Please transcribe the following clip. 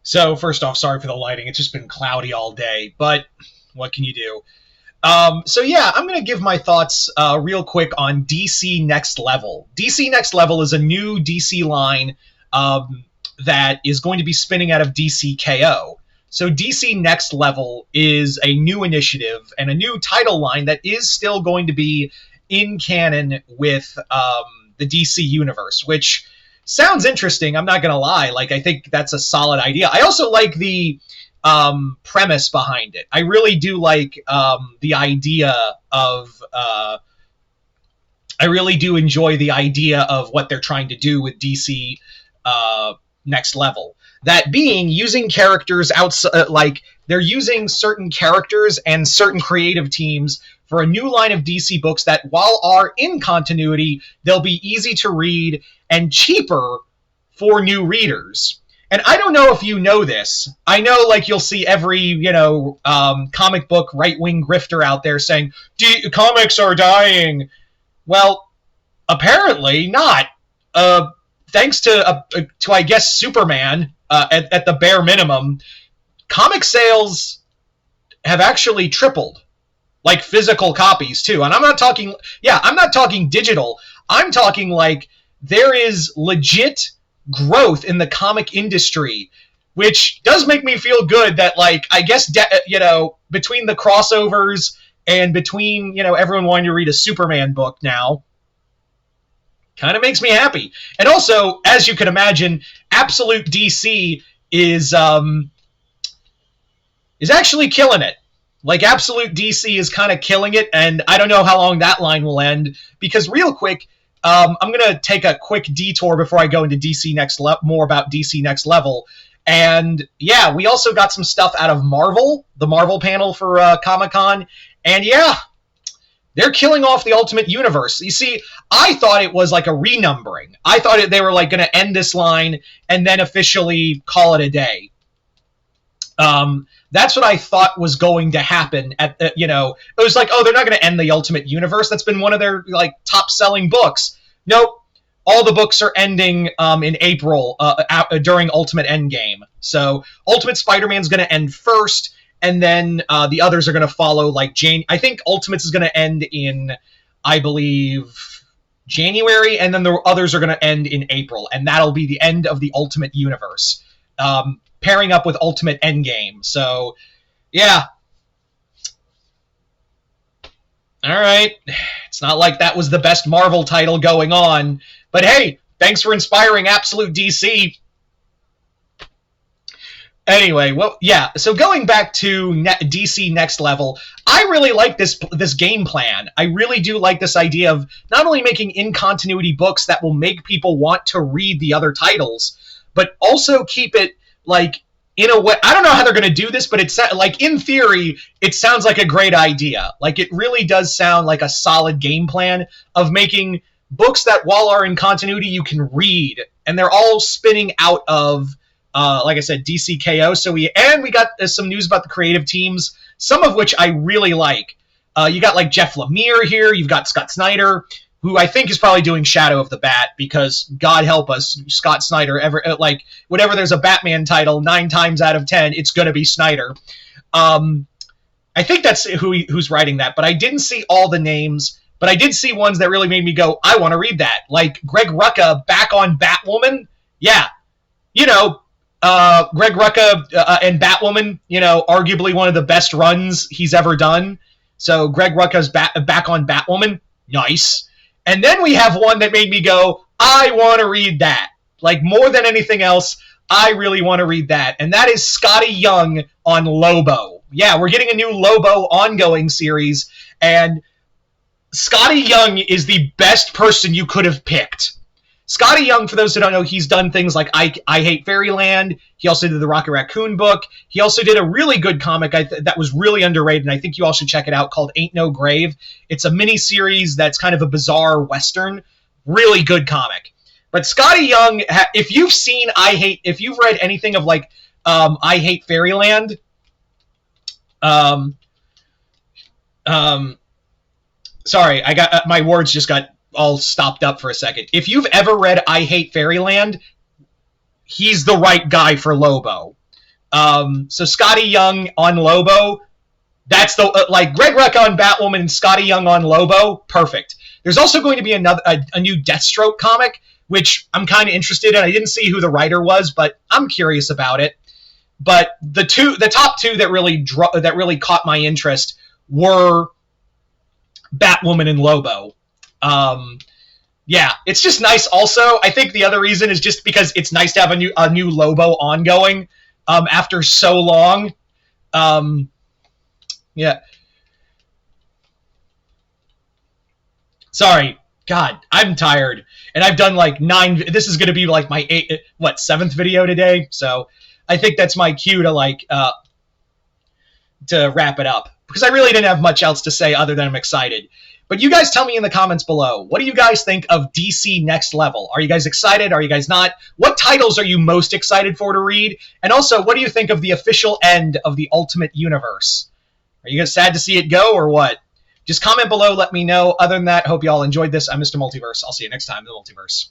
So first off, sorry for the lighting. It's just been cloudy all day, but what can you do? So yeah, I'm going to give my thoughts real quick on DC Next Level. DC Next Level is a new DC line that is going to be spinning out of DCKO. So DC Next Level is a new initiative and a new title line that is still going to be in canon with the DC universe, which sounds interesting. I'm not going to lie. Like, I think that's a solid idea. I also like the premise behind it. I really do like the idea of... I really do enjoy the idea of what they're trying to do with DC Next Level. That being using characters outside, like they're using certain characters and certain creative teams for a new line of DC books that, while are in continuity, they'll be easy to read and cheaper for new readers. And I don't know if you know this. I know, like, you'll see every, comic book right-wing grifter out there saying, comics are dying. Well, apparently not. Thanks to I guess, Superman, at the bare minimum, comic sales have actually tripled. Like, physical copies, too. And I'm not talking digital. I'm talking, like, there is legit growth in the comic industry, which does make me feel good that, like, I guess, between the crossovers and between, everyone wanting to read a Superman book now, kind of makes me happy. And also, as you can imagine, Absolute DC is actually killing it. Like, Absolute DC is kind of killing it, and I don't know how long that line will end, because real quick, I'm going to take a quick detour before I go into more about DC Next Level. And yeah, we also got some stuff out of Marvel, the Marvel panel for Comic-Con, and yeah, they're killing off the Ultimate Universe. You see, I thought it was like a renumbering. I thought they were like going to end this line and then officially call it a day. That's what I thought was going to happen. It was like, oh, they're not going to end the Ultimate Universe. That's been one of their like top-selling books. Nope. All the books are ending in April during Ultimate Endgame. So Ultimate Spider-Man's going to end first, and then the others are going to follow. Like I think Ultimates is going to end in, I believe, January, and then the others are going to end in April, and that'll be the end of the Ultimate Universe. Pairing up with Ultimate Endgame. So, yeah. Alright. It's not like that was the best Marvel title going on. But hey, thanks for inspiring Absolute DC. Anyway, well, yeah. So going back to DC Next Level, I really like this game plan. I really do like this idea of not only making in-continuity books that will make people want to read the other titles, but also keep it like, in a way, I don't know how they're going to do this, but it's like, in theory, it sounds like a great idea. Like, it really does sound like a solid game plan of making books that, while are in continuity, you can read, and they're all spinning out of, like I said, DCKO. So we got some news about the creative teams, some of which I really like. You got like Jeff Lemire here. You've got Scott Snyder, who I think is probably doing Shadow of the Bat, because God help us, Scott Snyder, whenever there's a Batman title, 9 times out of 10, it's going to be Snyder. I think that's who's writing that, but I didn't see all the names, but I did see ones that really made me go, I want to read that. Like Greg Rucka back on Batwoman. Yeah. Greg Rucka and Batwoman, arguably one of the best runs he's ever done. So Greg Rucka's back on Batwoman. Nice. And then we have one that made me go, I want to read that. Like, more than anything else, I really want to read that. And that is Skottie Young on Lobo. Yeah, we're getting a new Lobo ongoing series. And Skottie Young is the best person you could have picked. Skottie Young, for those who don't know, he's done things like I Hate Fairyland. He also did the Rocket Raccoon book. He also did a really good comic that was really underrated, and I think you all should check it out, called Ain't No Grave. It's a mini-series that's kind of a bizarre Western. Really good comic. But Skottie Young, if you've read anything of like I Hate Fairyland, sorry, I got my words just got all stopped up for a second. If you've ever read I Hate Fairyland, he's the right guy for Lobo. So Scotty Young on Lobo, that's the like Greg Rucka on Batwoman and Scotty Young on Lobo, perfect. There's also going to be a new Deathstroke comic, which I'm kind of interested in. I didn't see who the writer was, but I'm curious about it. But the top two that really caught my interest were Batwoman and Lobo. Yeah, it's just nice. Also, I think the other reason is just because it's nice to have a new Lobo ongoing after so long. Yeah. Sorry. God, I'm tired. And I've done like 9. This is going to be like my 7th video today. So I think that's my cue to wrap it up. Because I really didn't have much else to say other than I'm excited. But you guys tell me in the comments below, what do you guys think of DC Next Level? Are you guys excited? Are you guys not? What titles are you most excited for to read? And also, what do you think of the official end of the Ultimate Universe? Are you guys sad to see it go or what? Just comment below, let me know. Other than that, hope you all enjoyed this. I'm Mr. Multiverse. I'll see you next time in the Multiverse.